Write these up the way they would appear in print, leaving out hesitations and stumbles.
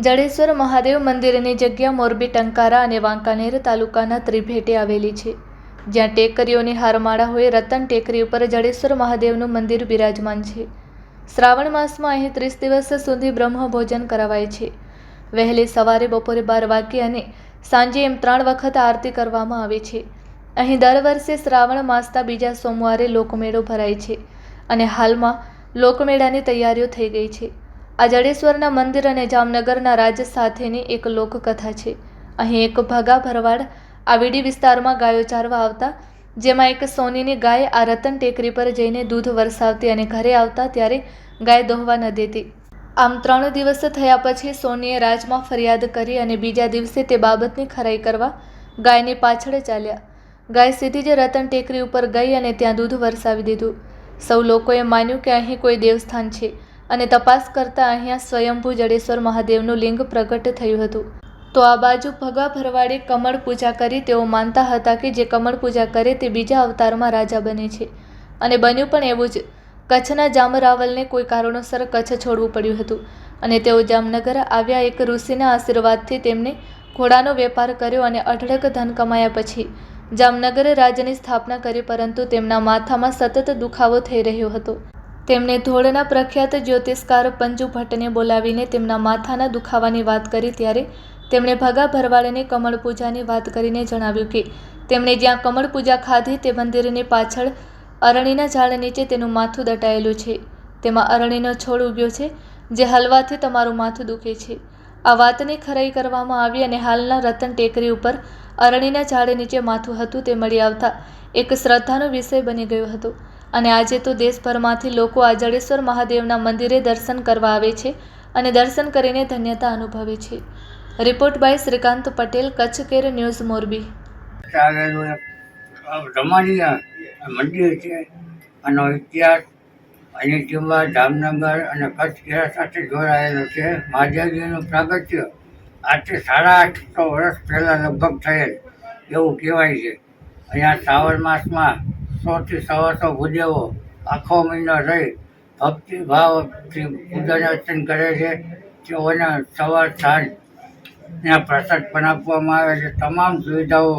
જડેશ્વર મહાદેવ મંદિરની જગ્યા મોરબી, ટંકારા અને વાંકાનેર તાલુકાના ત્રિભેટે આવેલી છે, જ્યાં ટેકરીઓની હારમાળા હોય. રતન ટેકરી ઉપર જડેશ્વર મહાદેવનું મંદિર બિરાજમાન છે. શ્રાવણ માસમાં અહીં 30 દિવસ સુધી બ્રહ્મભોજન કરાવાય છે. વહેલી સવારે, બપોરે 12 વાગ્યે અને સાંજે એમ 3 વખત આરતી કરવામાં આવે છે. અહીં દર વર્ષે શ્રાવણ માસના બીજા સોમવારે લોકમેળો ભરાય છે અને હાલમાં લોકમેળાની તૈયારીઓ થઈ ગઈ છે. આ જડેશ્વરના મંદિર અને જામનગરના રાજ સાથેની એક લોકકથા છે. અહીં એક ભગા ભરવાડ આ વીડી વિસ્તારમાં ગાયો ચારવા આવતા, જેમાં એક સોનીની ગાય આ રતન ટેકરી પર જઈને દૂધ વરસાવતી અને ઘરે આવતા ત્યારે ગાય દોહવા ન દેતી. આમ 3 દિવસ થયા પછી સોનીએ રાજમાં ફરિયાદ કરી અને બીજા દિવસે તે બાબતની ખરાઈ કરવા ગાયની પાછળ ચાલ્યા. ગાય સીધી જ રતન ટેકરી ઉપર ગઈ અને ત્યાં દૂધ વરસાવી દીધું. સૌ લોકોએ માન્યું કે અહીં કોઈ દેવસ્થાન છે અને તપાસ કરતા અહીંયા સ્વયંભૂ જડેશ્વર મહાદેવનું લિંગ પ્રગટ થયું હતું. તો આ બાજુ ભગા ભરવાડે કમળ પૂજા કરી. તેઓ માનતા હતા કે જે કમળ પૂજા કરે તે બીજા અવતારમાં રાજા બને છે અને બન્યું પણ એવું જ. કચ્છના જામરાવલને કોઈ કારણોસર કચ્છ છોડવું પડ્યું હતું અને તેઓ જામનગર આવ્યા. એક ઋષિના આશીર્વાદથી તેમણે ઘોડાનો વેપાર કર્યો અને અઢળક ધન કમાયા પછી જામનગર રાજ્યની સ્થાપના કરી, પરંતુ તેમના માથામાં સતત દુખાવો થઈ રહ્યો હતો. તેમણે ધોળના પ્રખ્યાત જ્યોતિષકાર પંજુ ભટ્ટને બોલાવીને તેમના માથાના દુખાવાની વાત કરી. ત્યારે તેમણે ભગા ભરવાડને કમળ પૂજાની વાત કરીને જણાવ્યું કે તેમણે જ્યાં કમળ પૂજા ખાધી તે મંદિરની પાછળ અરણીના ઝાડ નીચે તેનું માથું દટાયેલું છે. તેમાં અરણીનો છોડ ઉગ્યો છે, જે હલવાથી તમારું માથું દુખે છે. આ વાતની ખરાઈ કરવામાં આવી અને હાલના રતન ટેકરી ઉપર અરણીના ઝાડ નીચે માથું હતું તે મળી આવતા એક શ્રદ્ધાનો વિષય બની ગયો હતો અને આજે તો દેશભરમાંથી લોકો આ જડેશ્વર મહાદેવના મંદિરે દર્શન કરવા આવે છે અને દર્શન કરીને ધન્યતા અનુભવે છે. Report by Shrikant Patel, Kutch Care News, Morbi. રમણીય મંદિર છે. આનો ઇતિહાસ અહીં ટીંબા, જામનગર અને કચ્છ કેરા સાથે જોડાયેલો છે. મહાદેવજીનું પ્રાગટ્ય આજથી 850 વર્ષ પહેલાં લગભગ થયેલ એવું કહેવાય છે. અહીંયા શ્રાવણ માસમાં 100 થી 125 ભૂદેવો આખો મહિનો રહી ભક્તિભાવથી પૂજન અર્ચન કરે છે. તેઓને સવાર સાંજ ત્યાં પ્રસાદ પણ આપવામાં આવે છે. તમામ સુવિધાઓ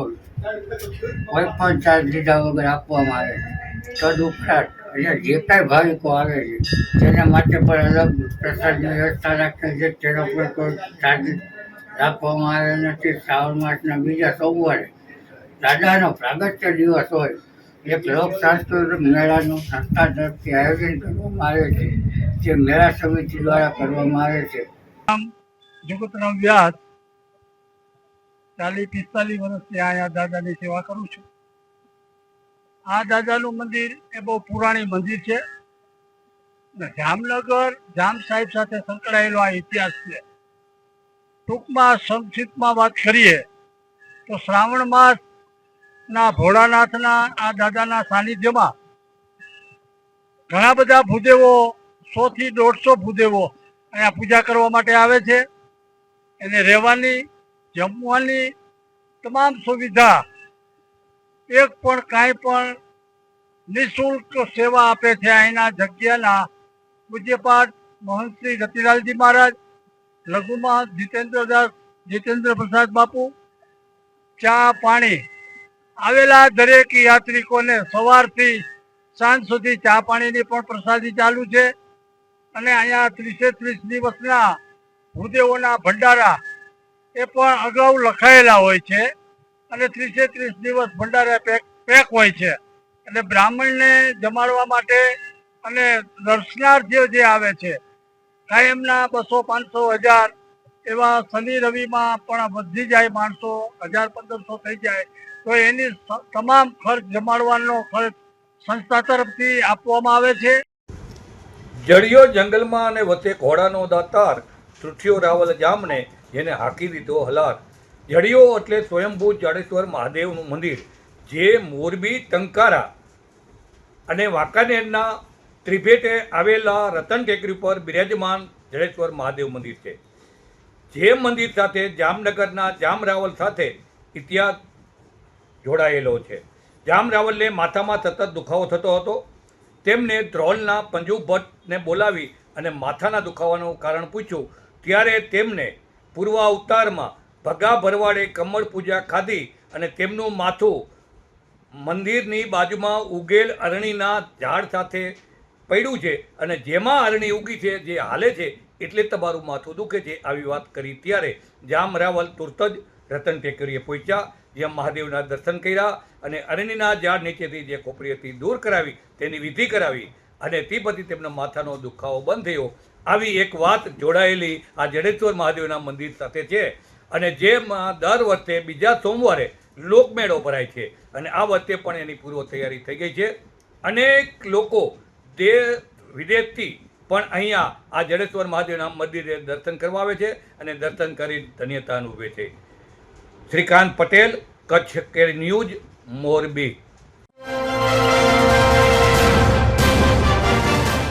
કોઈ પણ ચાર્જ લીધા વગર આપવામાં આવે છે. તદુપરાંત અહીંયા જે કાંઈ ભાવિકો આવે છે તેના માટે પણ અલગ પ્રસાદની વ્યવસ્થા રાખેલ છે. તેનો પણ કોઈ ચાર્જ રાખવામાં આવે નથી. શ્રાવણ માસના બીજા સોમવારે દાદાનો પ્રાગટ્ય દિવસ હોય એક લોક સાંસ્કૃતિક મેળાનું સંસ્થા તરફથી આયોજન કરવામાં આવે છે. જે મેળા સમિતિ દ્વારા કરવામાં આવે છે. જગતરામ વ્યાસ 40-45 વર્ષથી અહીંયા દાદાની સેવા કરું છું. આ દાદાનું મંદિર એ બહુ પુરાણી મંદિર છે. જામનગર જામ સાહેબ સાથે સંકળાયેલો આ ઇતિહાસ છે. ટૂંકમાં સંક્ષિપ્તમાં વાત કરીએ તો શ્રાવણ માસના ભોળાનાથના આ દાદાના સાનિધ્યમાં ઘણા બધા ભૂદેવો, 100 થી 150 ભૂદેવો અહીંયા પૂજા કરવા માટે આવે છે. એને રહેવાની, જમવાની તમામ સુવિધા, એક પણ કાંઈ પણ નિઃશુલ્ક સેવા આપે છે. અહીંના જગ્યાના પૂજ્યપાઠ મહંત શ્રી રતિલાલજી મહારાજ, લઘુમાં જીતેન્દ્ર પ્રસાદ બાપુ, ચા પાણી આવેલા દરેક યાત્રિકોને સવારથી સાંજ સુધી ચા પાણીની પણ પ્રસાદી ચાલુ છે. અને અહીંયા 30 દિવસના ભૂદેવોના ભંડારા એ પણ અગાઉ લખાયેલા હોય છે અને 30 દિવસ ભંડારા પેક હોય છે. એટલે બ્રાહ્મણને જમાડવા માટે અને દર્શનાર્થીઓ જે આવે છે કાયમના 200, 500, 1000 એવા શનિ રવિમાં પણ વધી જાય માણસો, 1000-1500 થઈ જાય તો એની તમામ ખર્ચ, જમાડવાનો ખર્ચ સંસ્થા તરફથી આપવામાં આવે છે. જડિયો જંગલમાં અને વચ્ચે ઘોડાનો દાતાર તૃથિયો રાવલ જામને જેને હાકી દીધો હલાર. જડિયો એટલે સ્વયંભૂ જડેશ્વર મહાદેવનું મંદિર, જે મોરબી, ટંકારા અને વાંકાનેરના ત્રિભેટે આવેલા રતન ટેકરી પર બિરાજમાન જડેશ્વર મહાદેવ મંદિર છે. જે મંદિર સાથે જામનગરના જામરાવલ સાથે ઇતિહાસ જોડાયેલો છે. જામરાવલને માથામાં સતત દુખાવો થતો હતો. તેમને ધ્રોલના પંજુ ભટ્ટને બોલાવી અને માથાના દુખાવાનું કારણ પૂછ્યું. ત્યારે તેમને પૂર્વ અવતારમાં ભગા ભરવાડે કમળ પૂજા ખાધી અને તેમનું માથું મંદિરની બાજુમાં ઉગેલ અરણીના ઝાડ સાથે પડ્યું છે અને જેમાં અરણી ઉગી છે જે હાલે છે એટલે તમારું માથું દુખે છે આવી વાત કરી ત્યારે જામ રાવલ તુરત જ રતન ટેકરીએ પહોંચ્યા, જ્યાં મહાદેવના દર્શન કર્યા અને અરણીના ઝાડ નીચેથી જે ખોપરી હતી દૂર કરાવી, તેની વિધિ કરાવી અને તે પછી તેમના માથાનો દુખાવો બંધ થયો. આવી એક વાત જોડાયેલી આ જડેશ્વર મહાદેવના મંદિર સાથે છે અને જેમાં દર વર્ષે બીજા સોમવારે લોકમેળો ભરાય છે અને આ વખતે પણ એની પૂર્વ તૈયારી થઈ ગઈ છે. અનેક લોકો દેશ વિદેશથી પણ અહીંયા આ જડેશ્વર મહાદેવના મંદિરે દર્શન કરવા આવે છે અને દર્શન કરી ધન્યતા અનુભવે છે. શ્રીકાંત પટેલ, કચ્છ કે ન્યૂઝ, મોરબી.